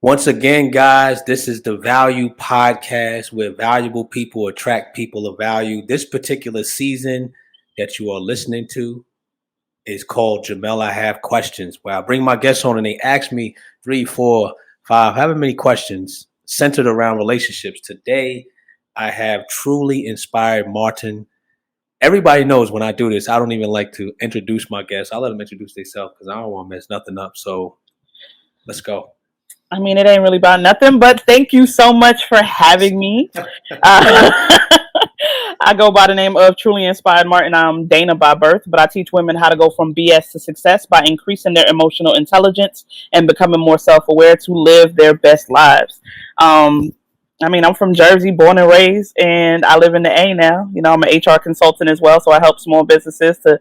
Once again, guys, this is the Value Podcast where valuable people attract people of value. This particular season that you are listening to is called Jamel I Have Questions, where I bring my guests on and they ask me 3, 4, 5, however many questions centered around relationships. Today, I have truly inspired Martin. Everybody knows when I do this, I don't even like to introduce my guests. I let them introduce themselves because I don't want to mess nothing up. So let's go. I mean, it ain't really about nothing, but thank you so much for having me. I go by the name of Truly Inspired Martin. I'm Dana by birth, but I teach women how to go from BS to success by increasing their emotional intelligence and becoming more self-aware to live their best lives. I'm from Jersey, born and raised, and I live in the A now. I'm an HR consultant as well, so I help small businesses to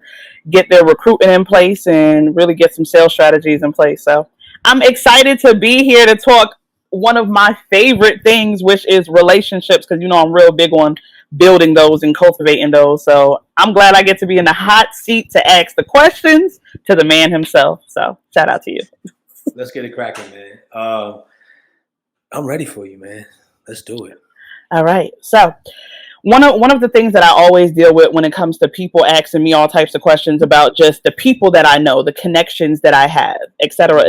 get their recruitment in place and really get some sales strategies in place. So I'm excited to be here to talk one of my favorite things, which is relationships, because I'm real big on building those and cultivating those. So I'm glad I get to be in the hot seat to ask the questions to the man himself. So shout out to you. Let's get it cracking, man. I'm ready for you, man. Let's do it. All right. So one of the things that I always deal with when it comes to people asking me all types of questions about just the people that I know, the connections that I have, et cetera,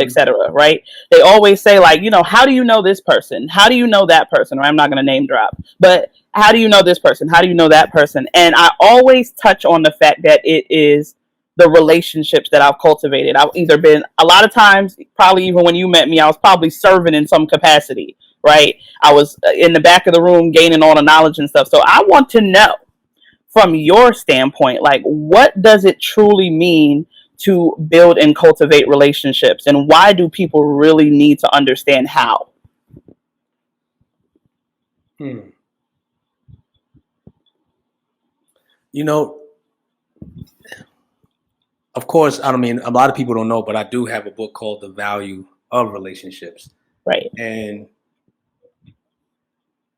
right? They always say how do you know this person? How do you know that person? Or I'm not going to name drop, but how do you know this person? How do you know that person? And I always touch on the fact that it is the relationships that I've cultivated. I've either been, a lot of times, probably even when you met me, I was probably serving in some capacity, right? I was in the back of the room gaining all the knowledge and stuff. So I want to know from your standpoint, what does it truly mean to build and cultivate relationships? And why do people really need to understand how? Of course, I mean, a lot of people don't know, but I do have a book called The Value of Relationships. Right. And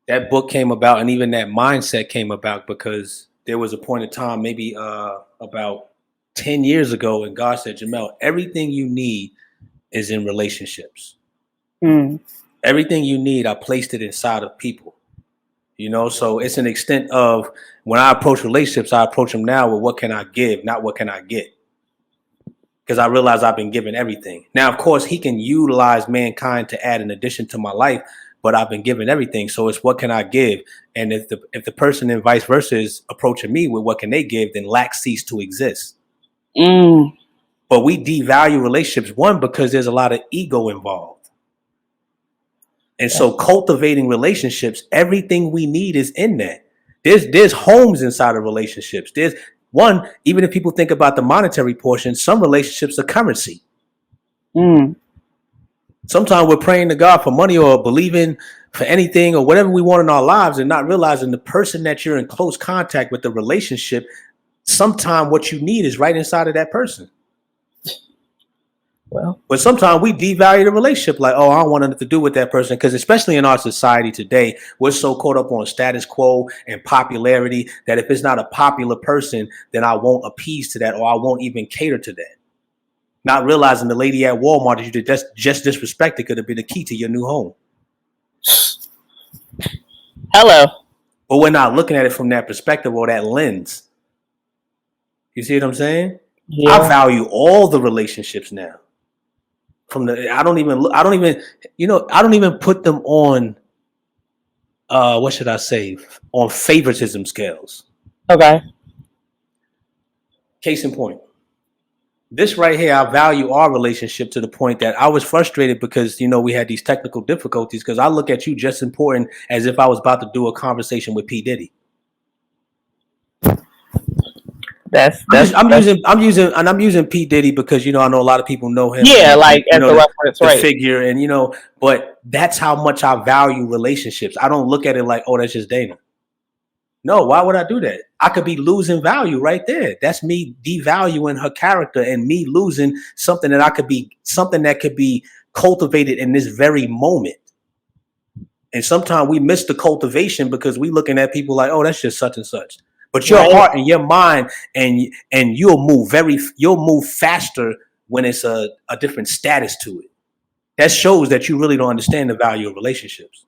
that book came about, and even that mindset came about because there was a point in time, maybe about 10 years ago, and God said, Jamel, everything you need is in relationships. Everything you need, I placed it inside of people. So it's an extent of when I approach relationships, I approach them now with what can I give, not what can I get. Because I realize I've been given everything. Now, of course, he can utilize mankind to add an addition to my life, but I've been given everything. So it's what can I give? And if the person and vice versa is approaching me with what can they give, then lack cease to exist. But we devalue relationships, one, because there's a lot of ego involved. And so cultivating relationships, everything we need is in that. There's homes inside of relationships. There's one, even if people think about the monetary portion, some relationships are currency. Sometimes we're praying to God for money or believing for anything or whatever we want in our lives and not realizing the person that you're in close contact with, the relationship, sometimes what you need is right inside of that person. Well, but sometimes we devalue the relationship, like, oh, I don't want nothing to do with that person, because especially in our society today, we're so caught up on status quo and popularity that if it's not a popular person, then I won't appease to that, or I won't even cater to that. Not realizing the lady at Walmart that you just disrespected could have been the key to your new home. Hello. But we're not looking at it from that perspective or that lens. You see what I'm saying? Yeah. I value all the relationships now. I don't even put them on what should I say, on favoritism scales. Okay. Case in point. This right here, I value our relationship to the point that I was frustrated because, we had these technical difficulties, because I look at you just important as if I was about to do a conversation with P. Diddy. I'm using P. Diddy because I know a lot of people know him. Yeah, as a reference, right? Figure, and but that's how much I value relationships. I don't look at it like, oh, that's just Dana. No, why would I do that? I could be losing value right there. That's me devaluing her character and me losing something that could be cultivated in this very moment. And sometimes we miss the cultivation because we looking at people like, oh, that's just such and such. But your heart and your mind and you'll move faster when it's a different status to it. that shows that you really don't understand the value of relationships.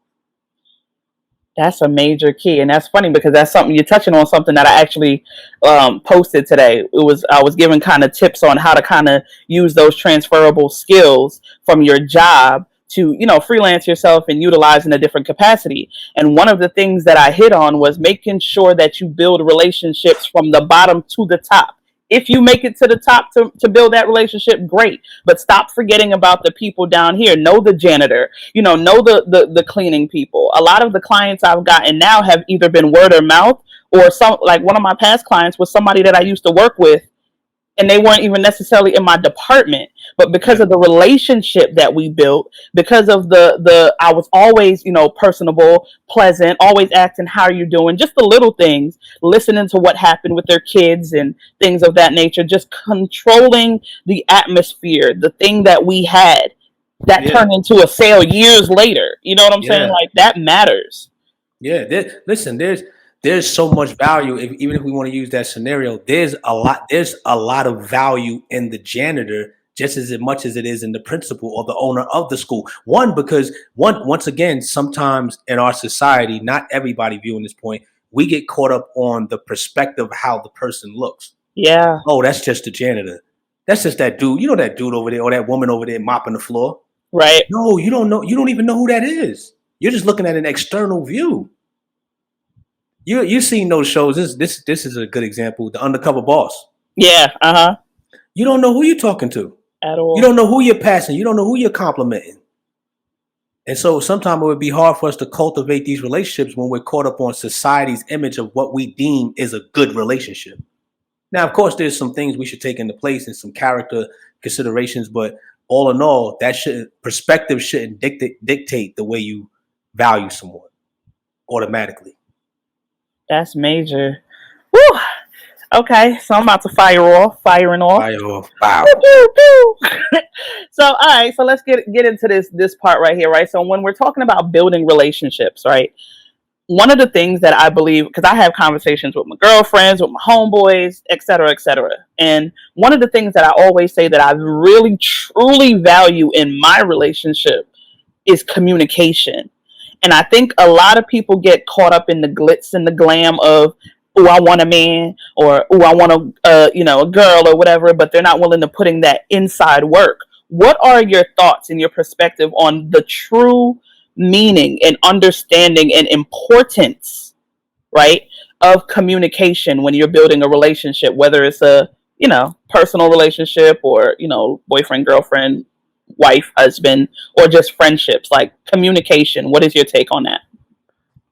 That's a major key, and that's funny because that's something you're touching on. Something that I actually posted today. I was giving kind of tips on how to kind of use those transferable skills from your job to freelance yourself and utilize in a different capacity. And one of the things that I hit on was making sure that you build relationships from the bottom to the top. If you make it to the top to build that relationship, great. But stop forgetting about the people down here. Know the janitor, know the cleaning people. A lot of the clients I've gotten now have either been word of mouth, or some, like one of my past clients was somebody that I used to work with, and they weren't even necessarily in my department, but because Yeah. of the relationship that we built, because of I was always, personable, pleasant, always asking how are you doing, just the little things, listening to what happened with their kids and things of that nature, just controlling the atmosphere, the thing that we had that Yeah. turned into a sale years later. You know what I'm saying? Yeah. Like, that matters. Yeah. Listen, there's so much value. Even if we want to use that scenario, there's a lot of value in the janitor just as much as it is in the principal or the owner of the school. Because once again, sometimes in our society, not everybody viewing this point, we get caught up on the perspective of how the person looks. Yeah. Oh, that's just the janitor. That's just that dude. You know that dude over there or that woman over there mopping the floor. Right. No, you don't know. You don't even know who that is. You're just looking at an external view. You've seen those shows. This is a good example. The Undercover Boss. Yeah. You don't know who you're talking to. At You all. don't know who you're passing. You don't know who you're complimenting. And so sometimes it would be hard for us to cultivate these relationships when we're caught up on society's image of what we deem is a good relationship. Now, of course, there's some things we should take into place and some character considerations, but all in all, perspective shouldn't dictate the way you value someone automatically. That's major. Woo. Okay, so I'm about to firing off. Fire off. Wow. Pew, pew, pew. So, all right, so let's get into this part right here, right? So when we're talking about building relationships, right? One of the things that I believe, because I have conversations with my girlfriends, with my homeboys, et cetera, et cetera. And one of the things that I always say that I really, truly value in my relationship is communication. And I think a lot of people get caught up in the glitz and the glam of, oh, I want a man, or oh, I want a girl or whatever, but they're not willing to put in that inside work. What are your thoughts and your perspective on the true meaning and understanding and importance, right, of communication when you're building a relationship, whether it's a, personal relationship or, boyfriend, girlfriend, wife, husband, or just friendships? Like, communication, what is your take on that?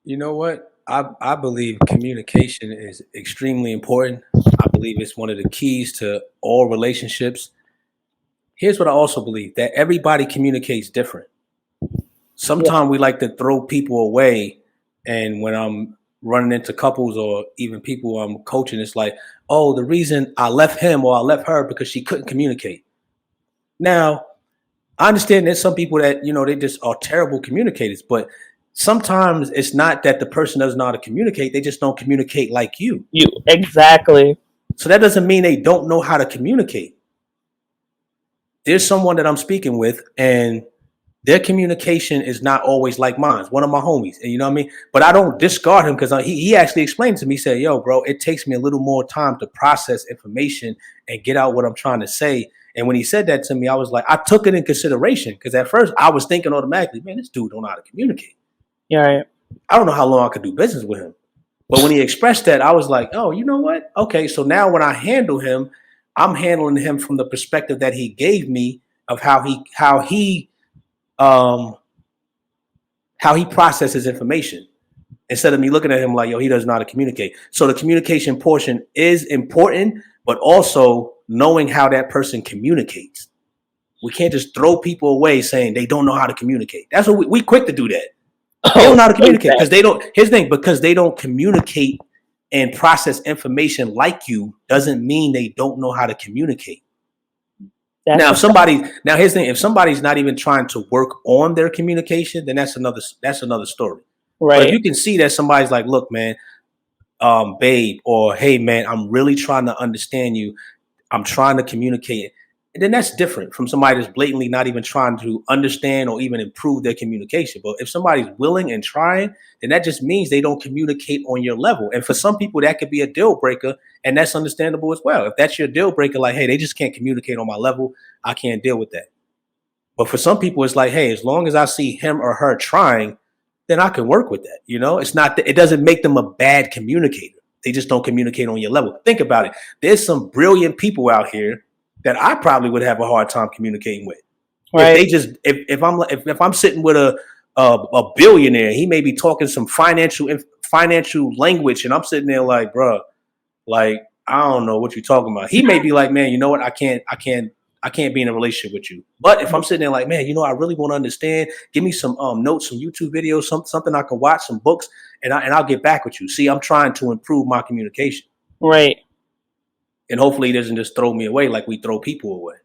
You know what? I believe communication is extremely important. I believe it's one of the keys to all relationships. Here's what I also believe, that everybody communicates different. Yeah. Sometimes we like to throw people away. And when I'm running into couples or even people I'm coaching, it's like, oh, the reason I left him or I left her because she couldn't communicate. Now, I understand there's some people that, they just are terrible communicators, but sometimes it's not that the person doesn't know how to communicate. They just don't communicate like you. Exactly. So that doesn't mean they don't know how to communicate. There's someone that I'm speaking with and their communication is not always like mine. One of my homies, and you know what I mean? But I don't discard him because he actually explained to me, said, yo, bro, it takes me a little more time to process information and get out what I'm trying to say. And when he said that to me, I was like, I took it in consideration because at first I was thinking automatically, man, this dude don't know how to communicate. Yeah, right. I don't know how long I could do business with him. But when he expressed that, I was like, oh, you know what? Okay, so now when I handle him, I'm handling him from the perspective that he gave me of how he processes information, instead of me looking at him like, yo, he doesn't know how to communicate. So the communication portion is important, but also knowing how that person communicates. We can't just throw people away saying they don't know how to communicate. That's what we quick to do that. They don't know how to communicate because because they don't communicate and process information like you doesn't mean they don't know how to communicate. Now, here's the thing, if somebody's not even trying to work on their communication, then that's another story. Right. But if you can see that somebody's like, look, man, babe, or hey, man, I'm really trying to understand you. I'm trying to communicate. then that's different from somebody that's blatantly not even trying to understand or even improve their communication. But if somebody's willing and trying, then that just means they don't communicate on your level. And for some people, that could be a deal breaker, and that's understandable as well. If that's your deal breaker, like, hey, they just can't communicate on my level, I can't deal with that. But for some people, it's like, hey, as long as I see him or her trying, then I can work with that. It's not that it doesn't make them a bad communicator. They just don't communicate on your level. Think about it. There's some brilliant people out here that I probably would have a hard time communicating with. Right. If I'm sitting with a billionaire, he may be talking some financial language, and I'm sitting there like, bro, like, I don't know what you're talking about. He may be like, man, you know what? I can't be in a relationship with you. But if I'm sitting there like, man, I really want to understand, give me some notes, some YouTube videos, something I can watch, some books, and I'll get back with you. See, I'm trying to improve my communication. Right. And hopefully he doesn't just throw me away like we throw people away.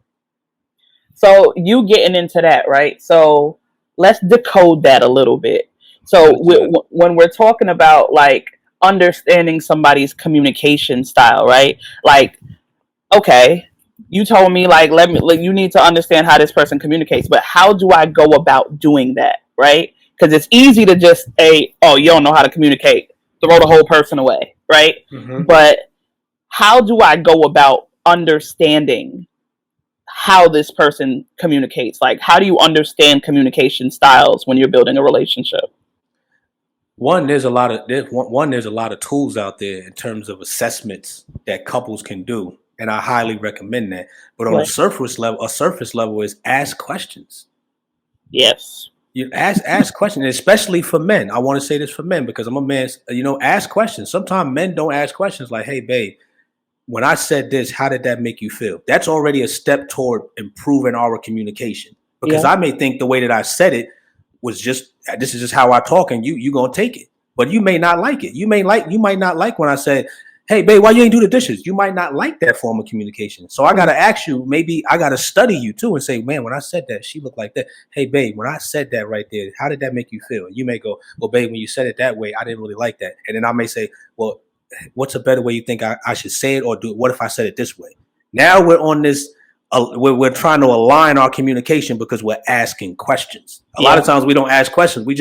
So you getting into that, right? So let's decode that a little bit. So when we're talking about like understanding somebody's communication style, right? Like, okay, you told me like, you need to understand how this person communicates, but how do I go about doing that, right? Because it's easy to just say, oh, you don't know how to communicate, throw the whole person away, right? Mm-hmm. But how do I go about understanding how this person communicates? Like, how do you understand communication styles when you're building a relationship? There's a lot of tools out there in terms of assessments that couples can do, and I highly recommend that. But on a surface level is ask questions. Yes. You ask questions, especially for men. I want to say this for men because I'm a man. Ask questions. Sometimes men don't ask questions like, "Hey, babe, when I said this, how did that make you feel?" That's already a step toward improving our communication. Because I may think the way that I said it was this is just how I talk, and you gonna take it, but you may not like it. You might not like when I said, "Hey, babe, why you ain't do the dishes?" You might not like that form of communication. So I gotta ask you. Maybe I gotta study you too and say, "Man, when I said that, she looked like that. Hey, babe, when I said that right there, how did that make you feel?" And you may go, "Well, babe, when you said it that way, I didn't really like that." And then I may say, "Well, what's a better way you think I should say it, or do it? What if I said it this way?" Now we're on this. We're trying to align our communication because we're asking questions. A lot of times we don't ask questions. We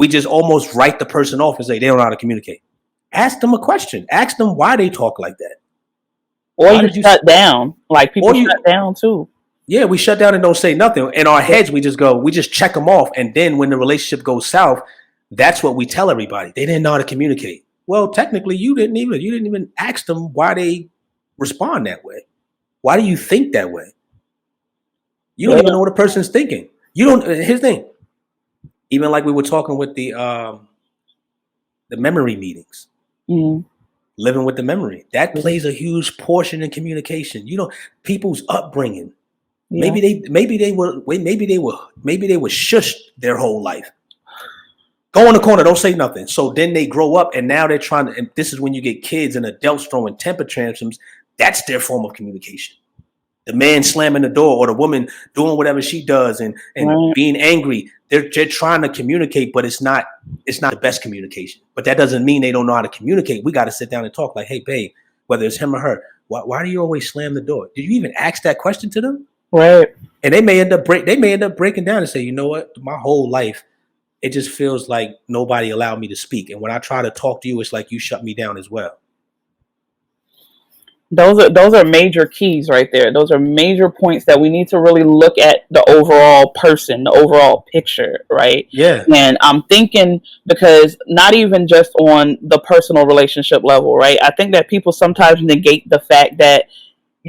just almost write the person off and say they don't know how to communicate. Ask them a question. Ask them why they talk like that. Or you shut down. Like people shut down too. Yeah, we shut down and don't say nothing. In our heads, we just check them off. And then when the relationship goes south, that's what we tell everybody. They didn't know how to communicate. Well, technically, you didn't even ask them why they respond that way. Why do you think that way? You don't even know what a person's thinking. You don't. Here's the thing. Even like we were talking with the memory meetings, living with the memory, that plays a huge portion in communication. People's upbringing. Yeah. Maybe they were shushed their whole life. Go in the corner, don't say nothing. So then they grow up, and now they're trying to. And this is when you get kids and adults throwing temper tantrums. That's their form of communication. The man slamming the door, or the woman doing whatever she does, and being angry. They're trying to communicate, but it's not the best communication. But that doesn't mean they don't know how to communicate. We got to sit down and talk. Like, hey, babe, whether it's him or her, why do you always slam the door? Did you even ask that question to them? Right. And they may end up breaking down and say, you know what, my whole life, it just feels like nobody allowed me to speak. And when I try to talk to you, it's like you shut me down as well. Those are major keys right there. Those are major points that we need to really look at the overall person, the overall picture, right? Yeah. And I'm thinking, because not even just on the personal relationship level, right? I think that people sometimes negate the fact that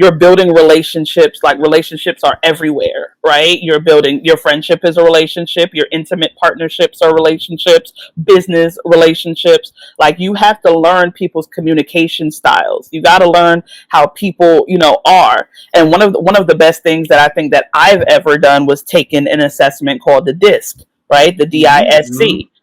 you're building relationships, like relationships are everywhere, right? Your friendship is a relationship, your intimate partnerships are relationships, business relationships. Like, you have to learn people's communication styles. You got to learn how people, are. And one of the best things that I think that I've ever done was taken an assessment called the DISC, right? The DISC. Mm-hmm.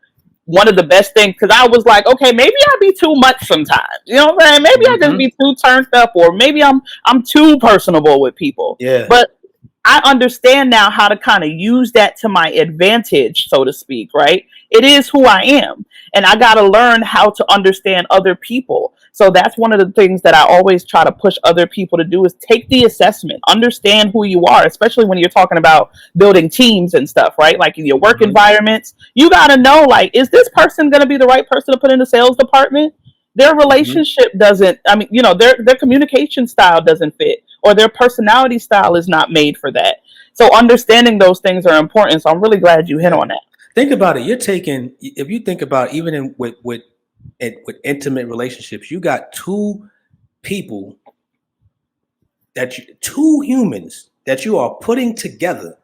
One of the best things, because I was like, okay, maybe I be too much sometimes. You know what I'm saying? Maybe I just be too turned up, or maybe I'm too personable with people. Yeah. But I understand now how to kind of use that to my advantage, so to speak, right? It is who I am. And I got to learn how to understand other people. So that's one of the things that I always try to push other people to do is take the assessment, understand who you are, especially when you're talking about building teams and stuff, right? Like in your work Mhm. environments, you got to know, like, is this person going to be the right person to put in the sales department? Their Mhm. relationship doesn't, I mean, their communication style doesn't fit, or their personality style is not made for that. So understanding those things are important. So I'm really glad you hit Yeah. on that. Think about it. You're taking, if you think about even in with intimate relationships, you got two people two humans that you are putting together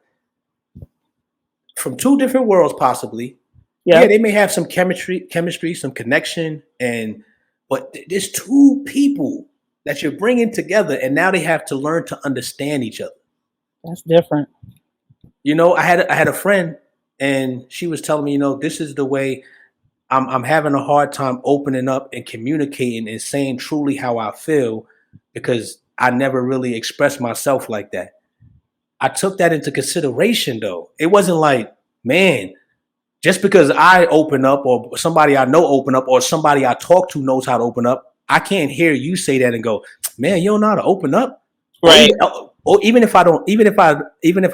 from two different worlds, possibly. Yeah, Yeah. they may have some chemistry, some connection, but there's two people that you're bringing together, and now they have to learn to understand each other. That's different. I had a friend, and she was telling me, this is the way I'm having a hard time opening up and communicating and saying truly how I feel because I never really expressed myself like that. I took that into consideration though. It wasn't like, man, just because I open up or somebody I know open up or somebody I talk to knows how to open up, I can't hear you say that and go, man, you don't know how to open up. Or Right. even even if I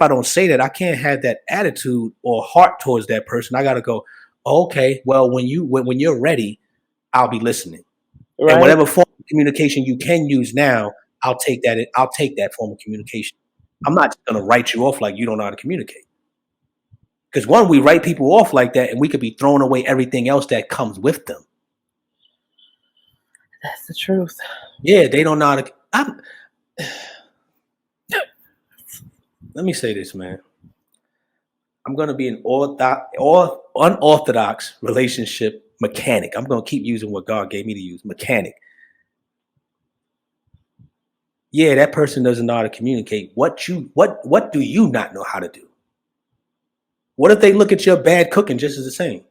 don't say that, I can't have that attitude or heart towards that person. I gotta go, okay, well, when you're ready, I'll be listening. And Right. whatever form of communication you can use now, I'll take that form of communication. I'm not just gonna write you off like you don't know how to communicate. Because one, we write people off like that, and we could be throwing away everything else that comes with them. That's the truth. Yeah, they don't know how to. Let me say this, man. I'm gonna be an unorthodox relationship mechanic. I'm gonna keep using what God gave me to use, mechanic. Yeah, that person doesn't know how to communicate. What do you not know how to do? What if they look at your bad cooking just as the same?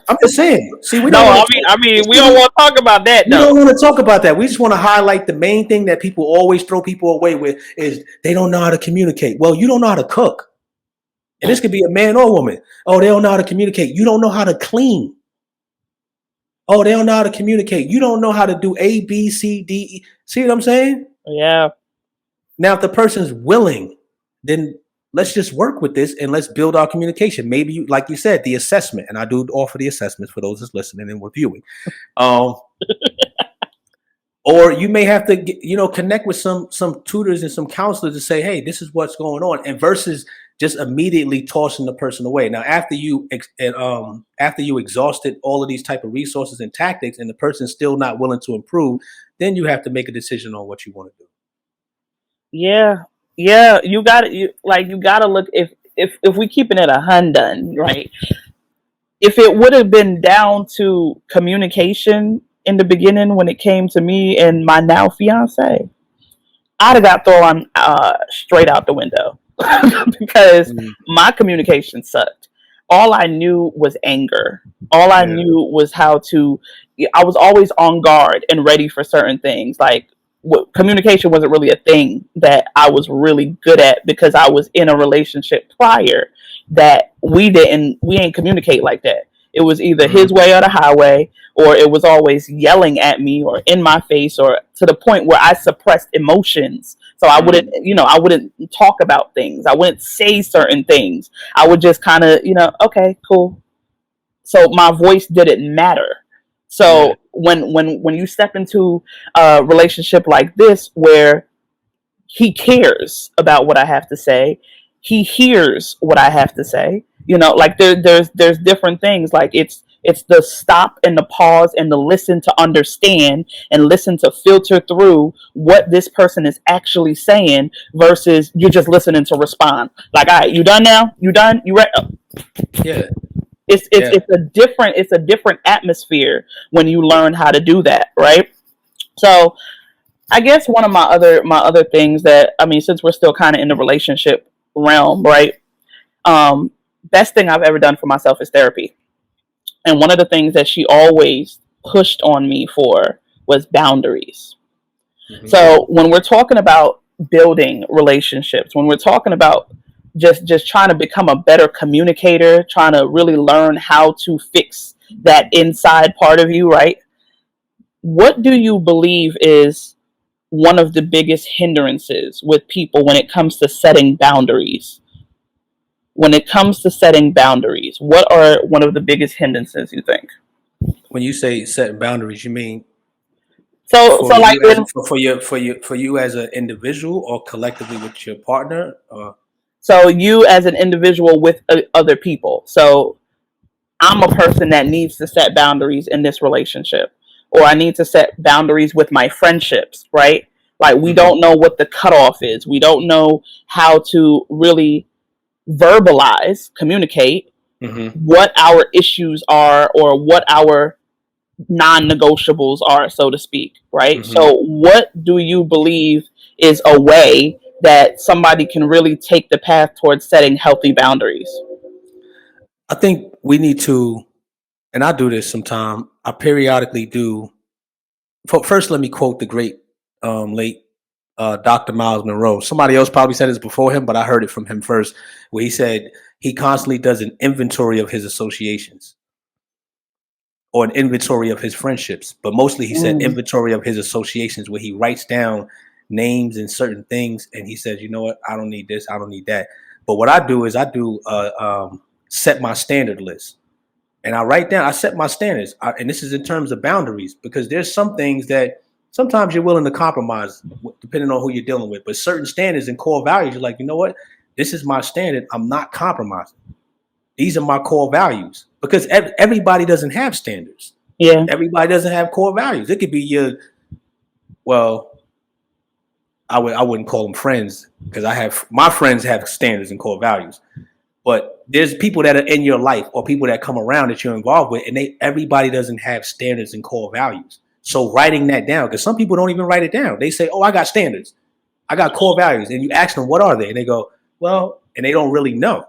I'm just saying. See, we No, don't want I to mean, talk. I mean, we don't See, want to talk about that we though. don't want to talk about that. We just want to highlight the main thing that people always throw people away with is they don't know how to communicate. Well, you don't know how to cook. And this could be a man or woman. Oh, they don't know how to communicate. You don't know how to clean. Oh, they don't know how to communicate. You don't know how to do A, B, C, D, E. See what I'm saying? Yeah. Now, if the person's willing, then let's just work with this and let's build our communication. Maybe, like you said, the assessment, and I do offer the assessments for those that's listening and reviewing. Um, or you may have to, connect with some tutors and some counselors to say, hey, this is what's going on, and versus just immediately tossing the person away. Now, after you exhausted all of these type of resources and tactics, and the person's still not willing to improve, then you have to make a decision on what you want to do. Yeah. Yeah. You got it. You got to look if we keeping it 100, right? If it would have been down to communication in the beginning when it came to me and my now fiance, I'd have got thrown straight out the window because Mm, my communication sucked. All I knew was anger. All I yeah. knew was how to. I was always on guard and ready for certain things. Like communication wasn't really a thing that I was really good at because I was in a relationship prior that we ain't communicate like that. It was either Mm-hmm. his way or the highway, or it was always yelling at me or in my face, or to the point where I suppressed emotions. So Mm, I wouldn't talk about things. I wouldn't say certain things. I would just kind of, okay, cool. So my voice didn't matter. yeah. So when you step into a relationship like this where he cares about what I have to say, he hears what I have to say, like there's different things. Like it's the stop and the pause and the listen to understand and listen to filter through what this person is actually saying versus you're just listening to respond. Like, all right, you done now? You done? You ready? Yeah. it's it's Yeah. it's a different atmosphere when you learn how to do that, right? So I guess one of my other things that, I mean, since we're still kind of in the relationship realm, right? um Best thing I've ever done for myself is therapy. And one of the things that she always pushed on me for was boundaries. Mm-hmm. So when we're talking about building relationships, when we're talking about just trying to become a better communicator, trying to really learn how to fix that inside part of you, right? what do you believe is one of the biggest hindrances with people when it comes to setting boundaries? When it comes to setting boundaries, what are one of the biggest hindrances you think? When you say setting boundaries, you mean So for like you as when for you as an individual or collectively with your partner? so you as an individual with other people. So I'm a person that needs to set boundaries in this relationship, or I need to set boundaries with my friendships, right? Like we Mhm, don't know what the cutoff is. We don't know how to really verbalize, communicate mhm, what our issues are or what our non-negotiables are, so to speak, right? mhm. So what do you believe is a way that somebody can really take the path towards setting healthy boundaries? I think we need to, and I do this sometime. I periodically do. First, let me quote the great late Dr. Miles Monroe. Somebody else probably said this before him, but I heard it from him first, where he said he constantly does an inventory of his associations or an inventory of his friendships. But mostly, he said Mm, inventory of his associations, where he writes down names and certain things, and he says, "You know what? I don't need this. I don't need that." But what I do is I do set my standard list. And I write down, I set my standards, and this is in terms of boundaries, because there's some things that sometimes you're willing to compromise depending on who you're dealing with. But certain standards and core values, you're like, you know what? This is my standard. I'm not compromising. These are my core values, because everybody doesn't have standards. yeah, Everybody doesn't have core values. It could be well, I wouldn't call them friends, because I have my friends have standards and core values. But there's people that are in your life or people that come around that you're involved with, and everybody doesn't have standards and core values. So writing that down, because some people don't even write it down. They say, "Oh, I got standards, I got core values," and you ask them, "What are they?" And they go, "Well," and they don't really know,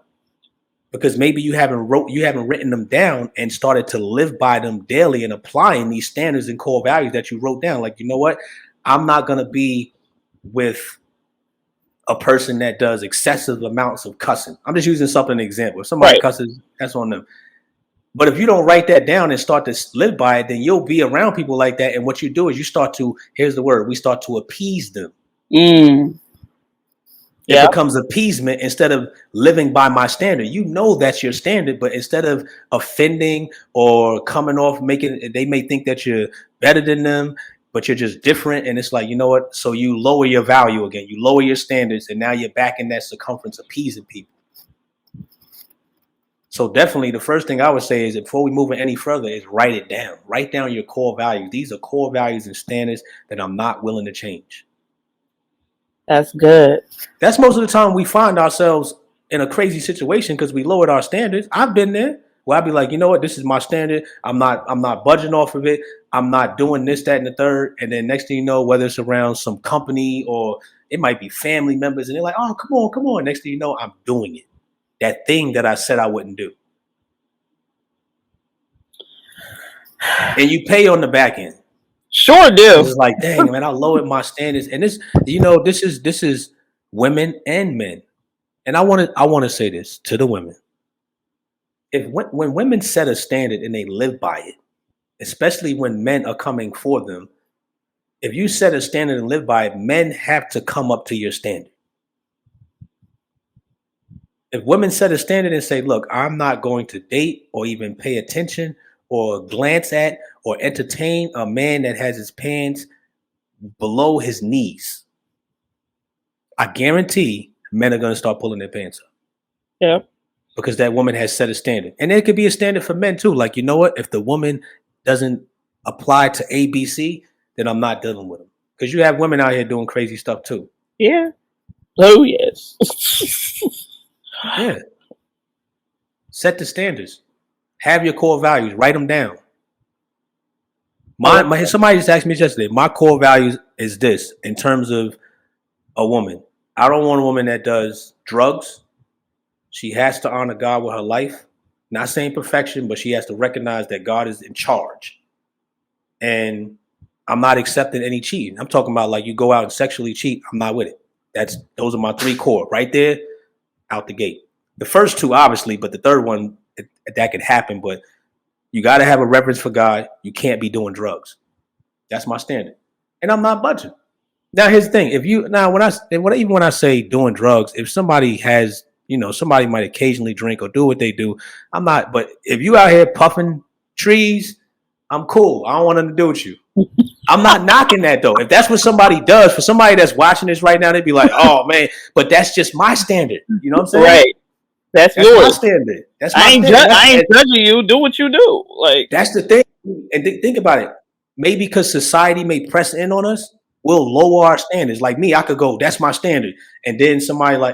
because maybe you haven't written them down and started to live by them daily and applying these standards and core values that you wrote down. Like, you know what? I'm not gonna be with a person that does excessive amounts of cussing. I'm just using something an example. If somebody right. cusses, that's on them. But if you don't write that down and start to live by it, then you'll be around people like that. And what you do is you start to, here's the word, we start to appease them. Mm, It yeah, becomes appeasement instead of living by my standard. You know that's your standard, but instead of offending or coming off making, they may think that you're better than them, but you're just different. And it's like, you know what? So you lower your value again, you lower your standards, and now you're back in that circumference appeasing people. So definitely the first thing I would say is, before we move any further, is write it down. Write down your core values. These are core values and standards that I'm not willing to change. that's good. That's most of the time we find ourselves in a crazy situation because we lowered our standards. I've been there where I'd be like, you know what, this is my standard. I'm not budging off of it. I'm not doing this, that, and the third. And then next thing you know, whether it's around some company or it might be family members, and they're like, oh, come on, come on. Next thing you know, I'm doing it. That thing that I said I wouldn't do. And you pay on the back end. Sure Because do. it's like, dang, man, I lowered my standards. And this, this is women and men. And I want to say this to the women. If when women set a standard and they live by it, especially when men are coming for them, if you set a standard and live by it, men have to come up to your standard. If women set a standard and say, look, I'm not going to date or even pay attention or glance at or entertain a man that has his pants below his knees, I guarantee men are going to start pulling their pants up, Yeah, because that woman has set a standard. And it could be a standard for men too. Like, you know what? If the woman doesn't apply to ABC, then I'm not dealing with them. Because you have women out here doing crazy stuff too. yeah. Oh yes. Yeah. Set the standards. Have your core values. Write them down. I like Somebody just asked me yesterday. My core values is this in terms of a woman. I don't want a woman that does drugs. She has to honor God with her life. Not saying perfection, but she has to recognize that God is in charge. And I'm not accepting any cheating. I'm talking about, like, you go out and sexually cheat. I'm not with it. Those are my three core right there, out the gate. The first two, obviously, but the third one, that could happen. But you got to have a reverence for God. You can't be doing drugs. That's my standard, and I'm not budging. Now, here's the thing: if you now even when I say doing drugs, if somebody has, somebody might occasionally drink or do what they do, I'm not. But if you out here puffing trees, I'm cool. I don't want nothing to do with you. I'm not knocking that though. If that's what somebody does, for somebody that's watching this right now, they'd be like, "Oh man," but that's just my standard. You know what I'm saying? Right. That's That's my yours. standard. That's I my ain't, standard. I ain't judging you. Do what you do. Like, That's the thing. And think about it. Maybe because society may press in on us, we'll lower our standards. Like me, I could go, that's my standard. And then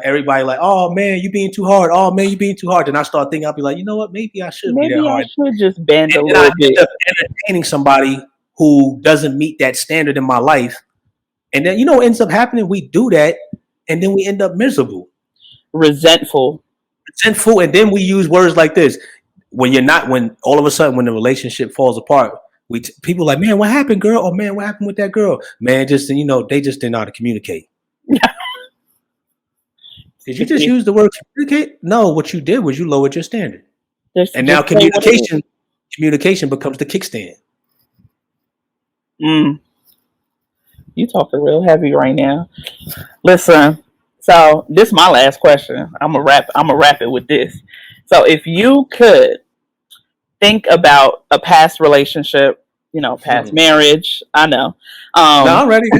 everybody like, oh man, you being too hard. Oh man, you being too hard. Then I start thinking, I'll be like, you know what? Maybe I should be that maybe I hard. should just bend a And then I little bit. end up entertaining somebody who doesn't meet that standard in my life. And then, what ends up happening? We do that. And then we end up miserable, Resentful. and then we use words like this when all of a sudden when the relationship falls apart, people like, man, what happened, girl? Or man, what happened with that girl? Man, just they just didn't know how to communicate. Did you just use the word communicate? No, what you did was you lowered your standard, and now communication becomes the kickstand. You talking real heavy right now. Listen. So this is my last question. I'm gonna wrap it with this. So if you could think about a past relationship, past marriage, I know. No, I'm ready.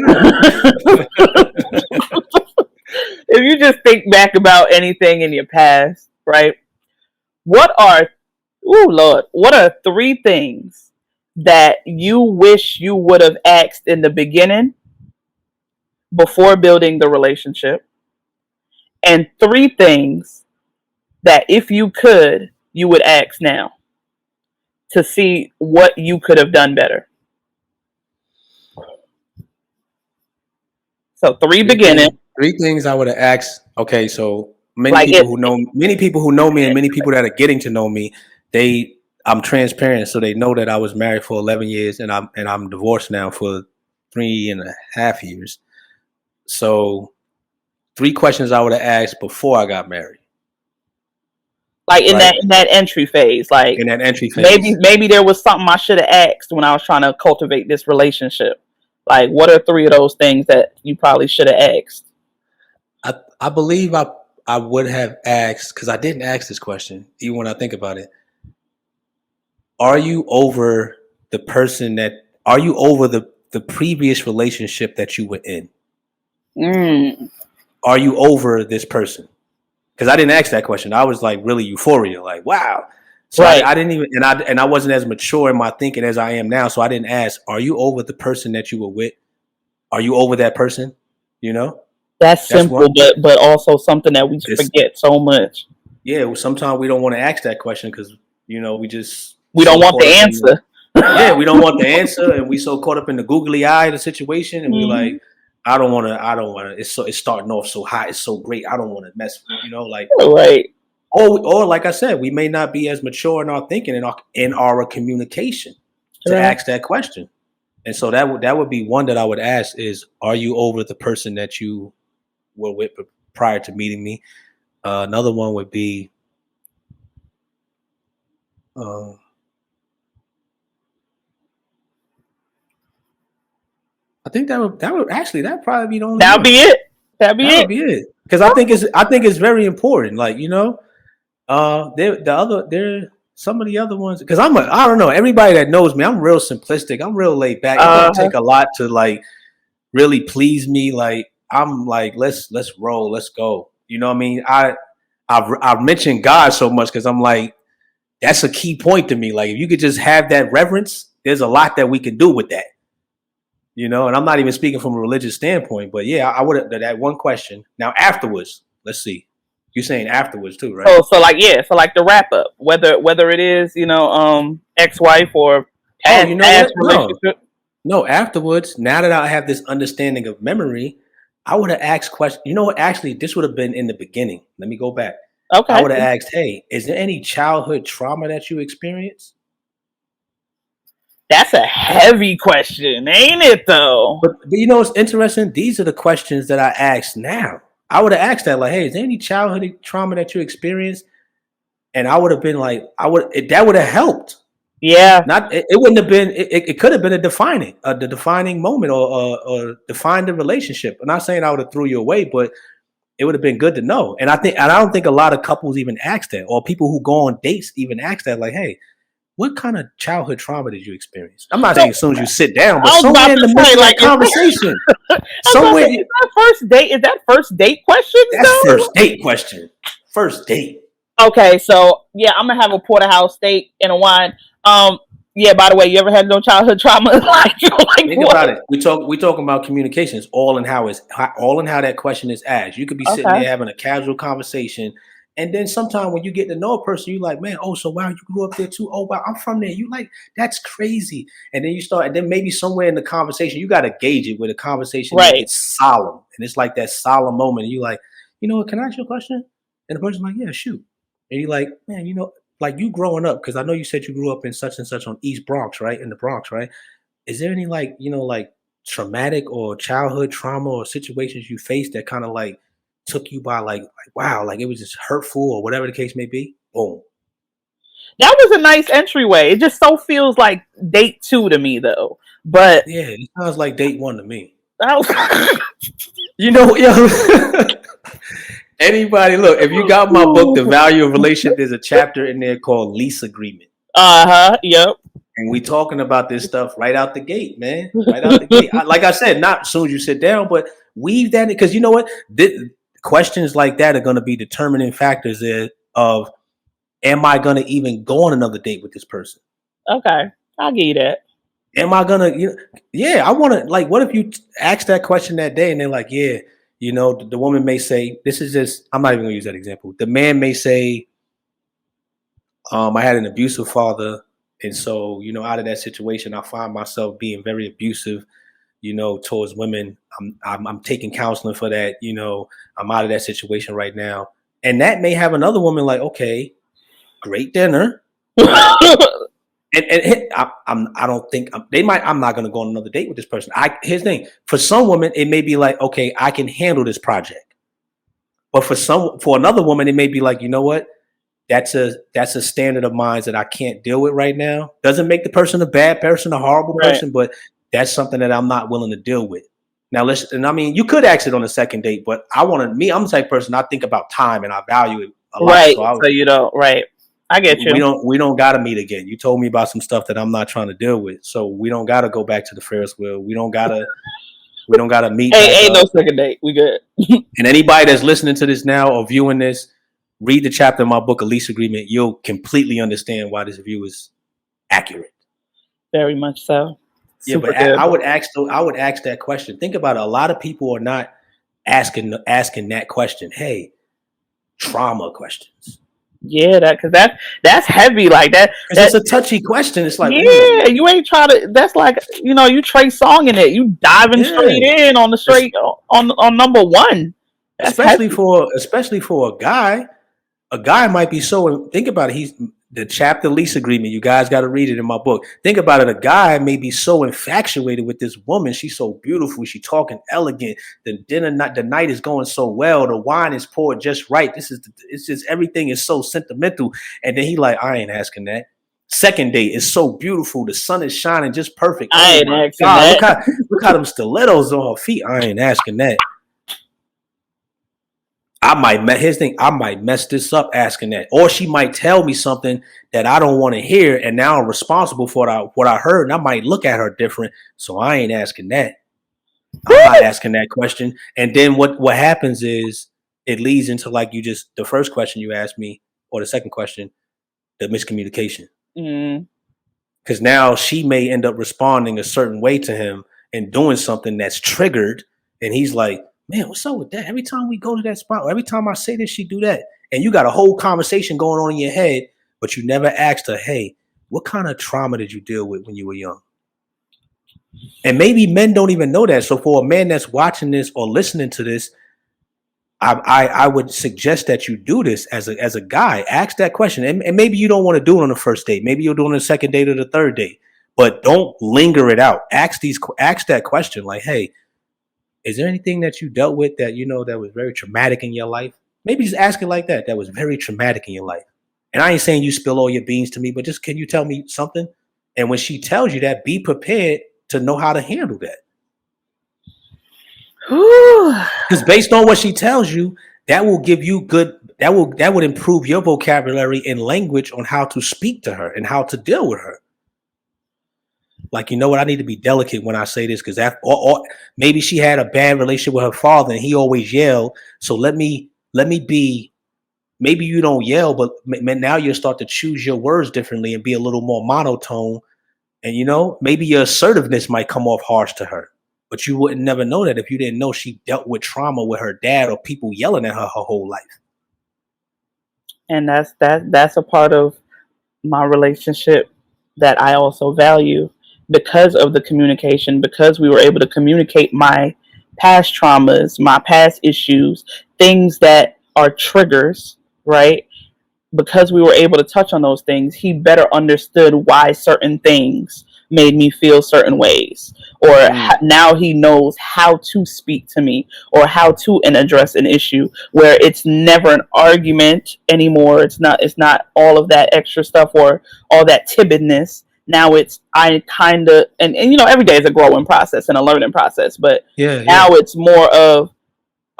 If you just think back about anything in your past, right? What are 3 things that you wish you would have asked in the beginning before building the relationship? And 3 things that if you could, you would ask now to see what you could have done better. So 3 beginning. 3 things I would have asked. Okay, so many people who know me, and many people that are getting to know me, I'm transparent, so they know that I was married for 11 years and I'm divorced now for 3.5 years. So 3 questions I would have asked before I got married. Like in that entry phase, like in that entry phase. Maybe there was something I should have asked when I was trying to cultivate this relationship. Like, what are 3 of those things that you probably should have asked? I believe I would have asked, because I didn't ask this question, even when I think about it. Are you over the previous relationship that you were in? Are you over this person? Because I didn't ask that question. I was like really euphoria, like, wow. So right. I didn't even, and I wasn't as mature in my thinking as I am now. So I didn't ask, are you over the person that you were with? Are you over that person? That's simple, but also something that we forget so much. Yeah, sometimes we don't want to ask that question because we don't want the answer. We don't want the answer, and we so caught up in the googly eye of the situation, and we're like, I don't want to. It's starting off so hot. It's so great. I don't want to mess with right. Or like I said, we may not be as mature in our thinking in our communication to ask that question. And so that would be one that I would ask is, are you over the person that you were with prior to meeting me? Another one would be, I think that would probably be the only. That'd be it. That'd be it. Because I think it's very important. Like, some of the other ones, because I don't know, everybody that knows me, I'm real simplistic. I'm real laid back. It don't take a lot to like really please me. Like, I'm like, let's roll, let's go. You know what I mean? I've mentioned God so much because I'm like, that's a key point to me. Like, if you could just have that reverence, there's a lot that we can do with that. And I'm not even speaking from a religious standpoint, but yeah, I would have that one question. Now afterwards, let's see. You're saying afterwards too, right? So like the wrap up, whether it is ex-wife or past relationship. No, afterwards. Now that I have this understanding of memory, I would have asked questions. You know what? Actually, this would have been in the beginning. Let me go back. Okay. I would have asked, "Hey, is there any childhood trauma that you experienced?" That's a heavy question, ain't it though? But it's interesting. These are the questions that I ask now. I would have asked that, like, hey, is there any childhood trauma that you experienced? And I would have been like, that would have helped. Yeah. Not it wouldn't have been. It could have been the defining moment, or define the relationship. I'm not saying I would have threw you away, but it would have been good to know. And I don't think a lot of couples even ask that, or people who go on dates even ask that. Like, hey, what kind of childhood trauma did you experience? I'm not So saying as soon as you sit down, but I was about somewhere in to the midst say, of that like, conversation, I was about to somewhere say, is that first date? Is that first date questions that's though? first date question. First date. Okay, so yeah, I'm gonna have a porterhouse steak and a wine. Um, yeah. By the way, you ever had no childhood trauma? like Think about what? it. We talking about communications, all in how that question is asked. You could be sitting Okay, there having a casual conversation, and then sometime when you get to know a person, you like, man, oh, so wow, you grew up there too. Oh, wow, I'm from there. You like that's crazy. And then you start, and then maybe somewhere in the conversation, you got to gauge it with a conversation that right. gets solemn, and it's like that solemn moment. And you like, you know what? Can I ask you a question? And the person's like, yeah, shoot. And you're like, man, like you growing up, because I know you said you grew up in such and such on East Bronx, right? In the Bronx, right? Is there any like like traumatic or childhood trauma or situations you faced that kind of like took you by like wow, like it was just hurtful or whatever the case may be? Boom. That was a nice entryway. It just so feels like date two to me though. But Yeah, it sounds like date one to me. that was Yo, anybody look, if you got my book, The Value of Relationship, there's a chapter in there called lease agreement. Yep. And we talking about this stuff right out the gate, man. Right out the gate. Like I said, not as soon as you sit down, but weave that in, because you know what? Questions like that are going to be determining factors of am I going to even go on another date with this person? Okay, I'll give you that. Am I going to, yeah, I want to, like, what if you ask that question that day and they're like, yeah, the woman may say, this is just, I'm not even going to use that example. The man may say, I had an abusive father. And so, out of that situation, I find myself being very abusive, towards women. I'm taking counseling for that. I'm out of that situation right now. And that may have another woman like, okay, great dinner. And I don't think I'm not going to go on another date with this person. Here's the thing. For some women, it may be like, okay, I can handle this project. But for another woman, it may be like, you know what? That's a standard of mine that I can't deal with right now. Doesn't make the person a bad person, a horrible Right. person, but that's something that I'm not willing to deal with. Now, and I mean, you could ask it on a second date, but I'm the type of person, I think about time and I value it a lot. Right. So right. I get you. We don't got to meet again. You told me about some stuff that I'm not trying to deal with. So we don't got to go back to the Ferris wheel. We don't got to meet. Ain't no second date. We good. And anybody that's listening to this now or viewing this, read the chapter in my book, A Lease Agreement. You'll completely understand why this view is accurate. Very much so. Yeah, but I would ask that question. Think about it. A lot of people are not asking that question. Hey, trauma questions. Yeah, because that's heavy like that. It's a touchy question. It's like, yeah, you ain't trying to. That's like you Trey songing it. You diving straight in on the straight on number one. That's especially for a guy. A guy might be so. Think about it. He's the chapter lease agreement. You guys got to read it in my book. Think about it. A guy may be so infatuated with this woman. She's so beautiful. She's talking elegant. The night is going so well. The wine is poured just right. It's just everything is so sentimental. And then he like, I ain't asking that. Second date is so beautiful. The sun is shining just perfect. I ain't asking that. Look how them stilettos on her feet. I ain't asking that. I might mess this up asking that, or she might tell me something that I don't want to hear, and now I'm responsible for what I heard, and I might look at her different. So I ain't asking that. I'm not asking that question. And then what happens is it leads into like the first question you asked me, or the second question, the miscommunication. Because now she may end up responding a certain way to him and doing something that's triggered, and he's like, man, what's up with that? Every time we go to that spot, or every time I say this, she do that. And you got a whole conversation going on in your head, but you never asked her, hey, what kind of trauma did you deal with when you were young? And maybe men don't even know that. So for a man that's watching this or listening to this, I would suggest that you do this as a guy. Ask that question. And maybe you don't want to do it on the first date. Maybe you'll do it on the second date or the third date. But don't linger it out. Ask that question like, hey, is there anything that you dealt with that that was very traumatic in your life? Maybe just ask it like that. That was very traumatic in your life. And I ain't saying you spill all your beans to me, but just can you tell me something? And when she tells you that, be prepared to know how to handle that. Because based on what she tells you, that will give you that would improve your vocabulary and language on how to speak to her and how to deal with her. Like, you know what, I need to be delicate when I say this, because that or maybe she had a bad relationship with her father and he always yelled. So let me be, maybe you don't yell, but now you'll start to choose your words differently and be a little more monotone. And, you know, maybe your assertiveness might come off harsh to her, but you wouldn't never know that if you didn't know she dealt with trauma with her dad or people yelling at her whole life. And that's a part of my relationship that I also value, because of the communication, because we were able to communicate my past traumas, my past issues, things that are triggers, right? Because we were able to touch on those things, he better understood why certain things made me feel certain ways, or now he knows how to speak to me or how to address an issue where it's never an argument anymore. It's not all of that extra stuff or all that timidness. Now it's I kind of and you know, every day is a growing process and a learning process, but now it's more of,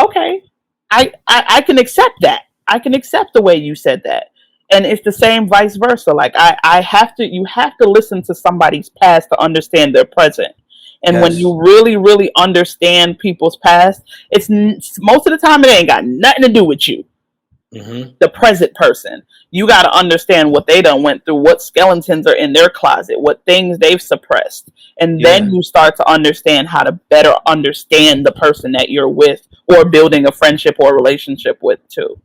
okay, I can accept that. I can accept the way you said that. And it's the same vice versa. Like I have to, you have to listen to somebody's past to understand their present. And when you really, really understand people's past, it's most of the time it ain't got nothing to do with you. The present person. You got to understand what they done went through, what skeletons are in their closet, what things they've suppressed. And then you start to understand how to better understand the person that you're with or building a friendship or a relationship with too.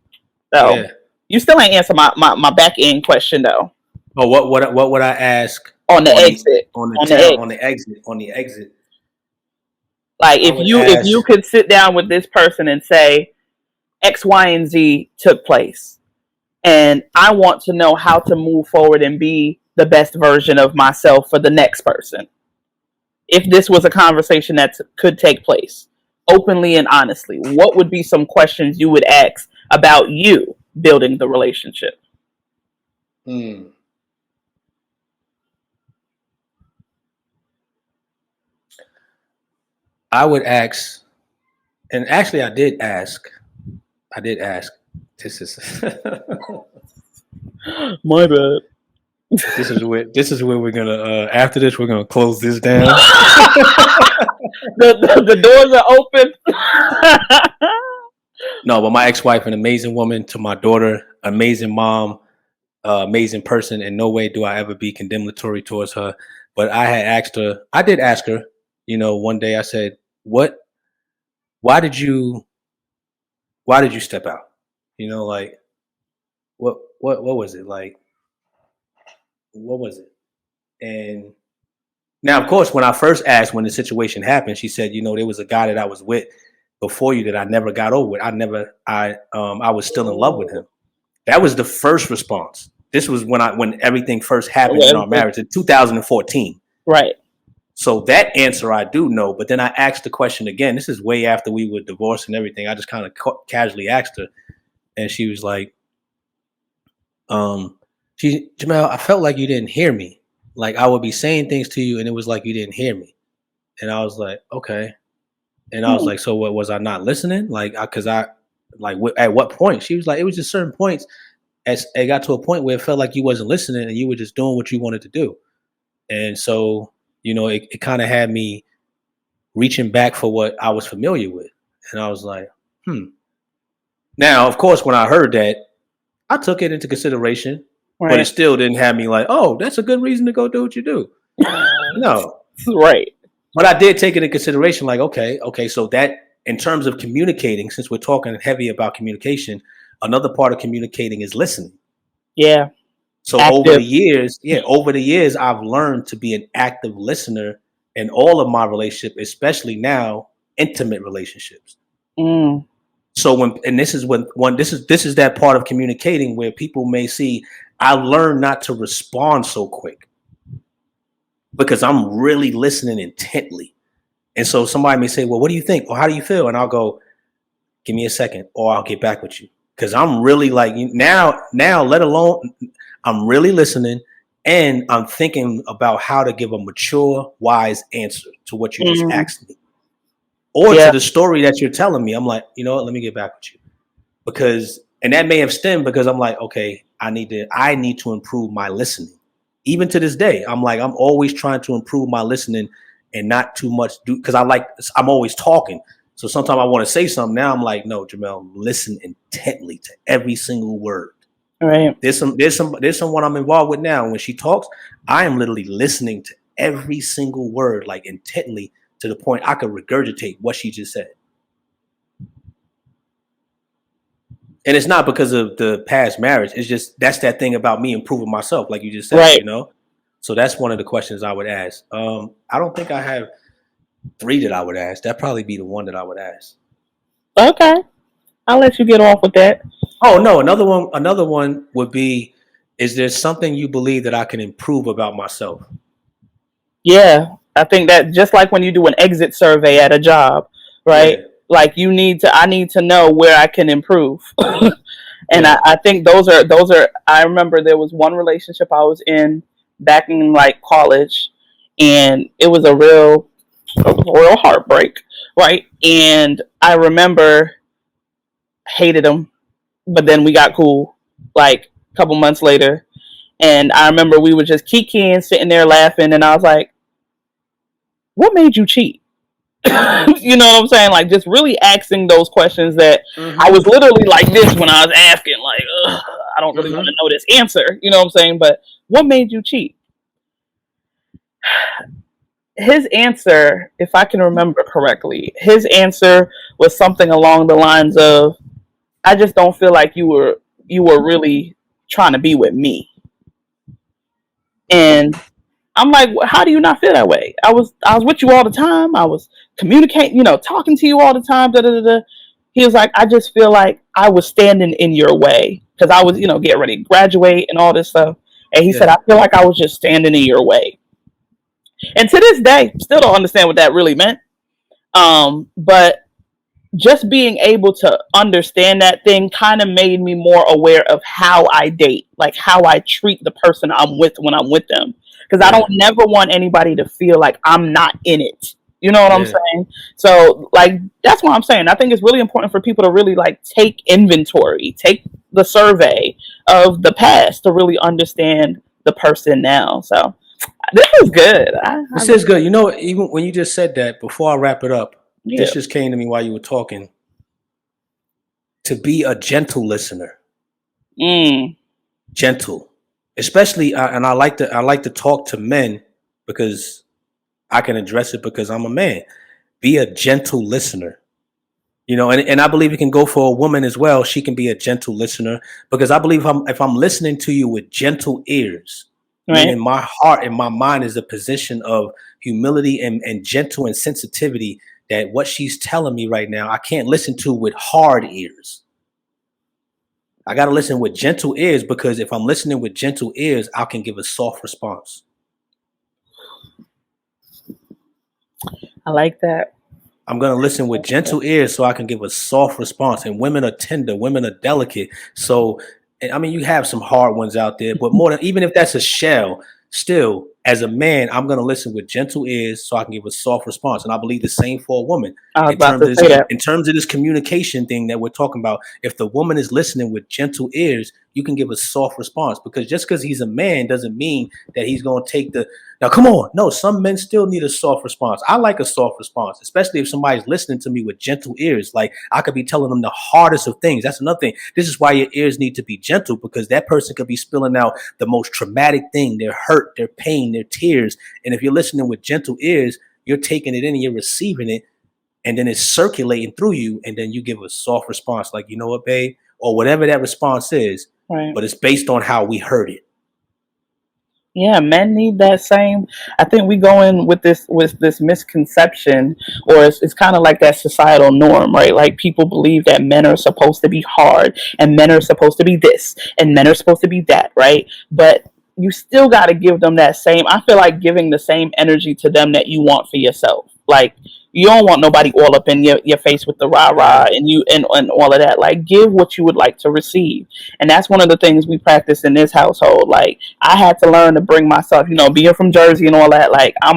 So you still ain't answer my back end question though. Oh, what would I ask on the exit? On the exit. Like if you could sit down with this person and say X, Y, and Z took place, and I want to know how to move forward and be the best version of myself for the next person. If this was a conversation that could take place openly and honestly, what would be some questions you would ask about you building the relationship? I would ask, and actually I did ask. This is my bad. This is where we're gonna after this we're gonna close this down. the doors are open. No, but my ex-wife, an amazing woman, to my daughter, amazing mom, amazing person. In no way do I ever be condemnatory towards her. But I did ask her, you know, one day I said, why did you step out? You know, like what was it? Like, what was it? And now, of course, when I first asked, when the situation happened, she said, you know, there was a guy that I was with before you that I never got over with. I was still in love with him. That was the first response. This was when everything first happened in our marriage in 2014. Right. So that answer I do know, but then I asked the question again. This is way after we were divorced and everything. I just kind of casually asked her, and she was like, Jamel, I felt like you didn't hear me. Like I would be saying things to you and it was like you didn't hear me. And I was like, okay. And I was like, so what, was I not listening? Like, at what point? She was like, it was just certain points. As it got to a point where it felt like you wasn't listening and you were just doing what you wanted to do. And so, you know, it kind of had me reaching back for what I was familiar with. And I was like, Now, of course, when I heard that, I took it into consideration, but it still didn't have me like, oh, that's a good reason to go do what you do. No. Right. But I did take it into consideration, like, okay, so that in terms of communicating, since we're talking heavy about communication, another part of communicating is listening. Yeah. So over the years, I've learned to be an active listener in all of my relationships, especially now, intimate relationships. So this is that part of communicating where people may see, I learned not to respond so quick because I'm really listening intently. And so somebody may say, well, what do you think? Or how do you feel? And I'll go, give me a second, or I'll get back with you. because I'm really like now, let alone I'm really listening and I'm thinking about how to give a mature, wise answer to what you just Mm, asked me or to yeah. the story that you're telling me. I'm like, you know what? Let me get back with you because, and that may have stemmed because I'm like, okay, I need to improve my listening. Even to this day, I'm like, I'm always trying to improve my listening and not too much do because I'm always talking. So sometimes I want to say something. Now I'm like, no, Jamel, listen intently to every single word. Right. There's someone I'm involved with now. When she talks, I am literally listening to every single word, like intently, to the point I could regurgitate what she just said. And it's not because of the past marriage. It's just that's that thing about me improving myself, like you just said, Right. you know. So that's one of the questions I would ask. I don't think I have 3 that I would ask. That'd probably be the one that I would ask. Okay. I'll let you get off with that. Oh no, another one would be: is there something you believe that I can improve about myself? Yeah. I think that just like when you do an exit survey at a job, right? Yeah, Like I need to know where I can improve. And yeah, I think those are I remember there was one relationship I was in back in like college, and it was a real heartbreak, right? And I remember hated him, but then we got cool like a couple months later. And I remember we were just kikiing, sitting there laughing, and I was like, what made you cheat? You know what I'm saying? Like just really asking those questions that I mm-hmm, was literally like this when I was asking, like, ugh, I don't really want to mm-hmm, know this answer. You know what I'm saying? But what made you cheat? His answer, if I can remember correctly, his answer was something along the lines of, I just don't feel like you were really trying to be with me. And I'm like, how do you not feel that way? I was with you all the time. I was communicating, talking to you all the time. Da, da, da, da. He was like, I just feel like I was standing in your way because I was, getting ready to graduate and all this stuff. And he said, yeah, I feel like I was just standing in your way. And to this day, still don't understand what that really meant. But just being able to understand that thing kind of made me more aware of how I date, like how I treat the person I'm with when I'm with them. Because I don't yeah, never want anybody to feel like I'm not in it. You know what I'm yeah. saying? So, like, that's what I'm saying. I think it's really important for people to really like take inventory, take the survey of the past to really understand the person now. So, this was good. I This really, is good. You know, even when you just said that, before I wrap it up, yeah. this just came to me while you were talking. To be a gentle listener, Mm, gentle, especially, and I like to talk to men because I can address it because I'm a man. Be a gentle listener. And I believe it can go for a woman as well. She can be a gentle listener because I believe if I'm listening to you with gentle ears, right. meaning my heart and my mind is a position of humility and gentle and sensitivity, that what she's telling me right now, I can't listen to with hard ears. I got to listen with gentle ears because if I'm listening with gentle ears, I can give a soft response. I like that. I'm going to listen with gentle ears so I can give a soft response. And women are tender, women are delicate. So, I mean, you have some hard ones out there, but more than even if that's a shell, still, as a man, I'm going to listen with gentle ears so I can give a soft response. And I believe the same for a woman I was in about terms to of say that. this communication thing that we're talking about. If the woman is listening with gentle ears, you can give a soft response because just because he's a man doesn't mean that he's going to take the now, come on. No, some men still need a soft response. I like a soft response, especially if somebody's listening to me with gentle ears. Like I could be telling them the hardest of things. That's another thing. This is why your ears need to be gentle because that person could be spilling out the most traumatic thing, their hurt, their pain, their tears. And if you're listening with gentle ears, you're taking it in and you're receiving it. And then it's circulating through you. And then you give a soft response like, you know what, babe? Or whatever that response is. Right. But it's based on how we heard it. Yeah, men need that same. I think we go in with this misconception, or it's kind of like that societal norm, right? Like people believe that men are supposed to be hard, and men are supposed to be this, and men are supposed to be that, right? But you still got to give them that same. I feel like giving the same energy to them that you want for yourself. Like, you don't want nobody all up in your face with the rah-rah and all of that. Like, give what you would like to receive. And that's one of the things we practice in this household. Like, I had to learn to bring myself, being from Jersey and all that, like, I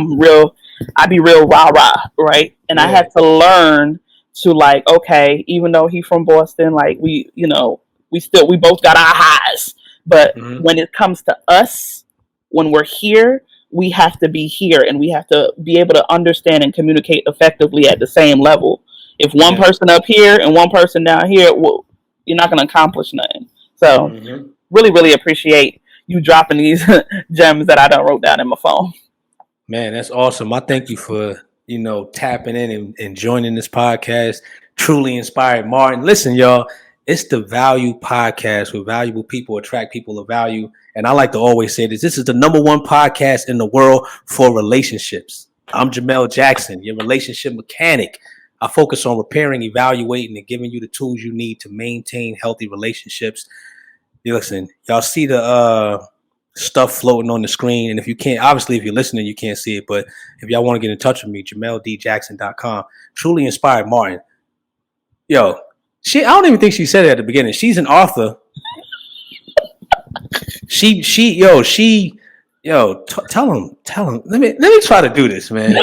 be real rah-rah, right? And I had to learn to, like, okay, even though he from Boston, like, we both got our highs. But when it comes to us, when we're here, we have to be here, and we have to be able to understand and communicate effectively at the same level. If one person up here and one person down here, well, you're not going to accomplish nothing. So really, really appreciate you dropping these gems that I done wrote down in my phone. Man, that's awesome. I thank you for, tapping in and joining this podcast. Truly Inspired Martin. Listen, y'all, it's the Value Podcast, where valuable people attract people of value. And I like to always say this is the #1 podcast in the world for relationships. I'm Jamel Jackson, your relationship mechanic. I focus on repairing, evaluating, and giving you the tools you need to maintain healthy relationships. Listen, y'all see the stuff floating on the screen. And if you can't, obviously, if you're listening, you can't see it. But if y'all want to get in touch with me, JamelDJackson.com. Truly Inspired Martin. Yo, I don't even think she said it at the beginning. She's an author. Tell him. Let me try to do this, man.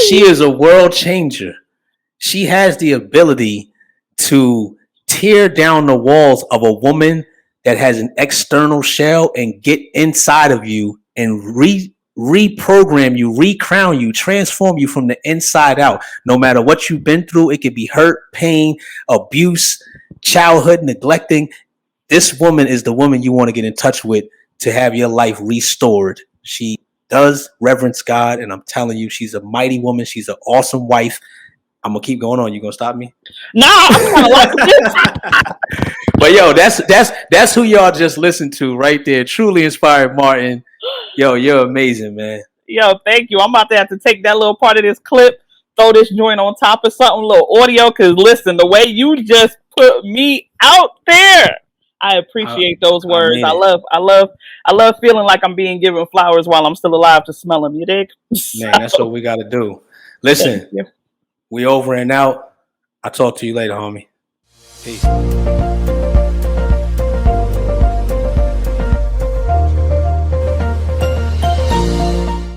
She is a world changer. She has the ability to tear down the walls of a woman that has an external shell and get inside of you and reprogram you, recrown you, transform you from the inside out. No matter what you've been through, it could be hurt, pain, abuse, childhood, neglecting. This woman is the woman you want to get in touch with to have your life restored. She does reverence God, and I'm telling you, she's a mighty woman. She's an awesome wife. I'm gonna keep going on. You gonna stop me? No, I'm trying to watch this. But yo, that's who y'all just listened to right there. Truly Inspired Martin. Yo, you're amazing, man. Yo, thank you. I'm about to have to take that little part of this clip, throw this joint on top of something, a little audio. Cause listen, the way you just put me out there, I appreciate those words. I love feeling like I'm being given flowers while I'm still alive to smell them. You dig? Man, that's what we gotta do. Listen, we over and out. I'll talk to you later, homie. Peace.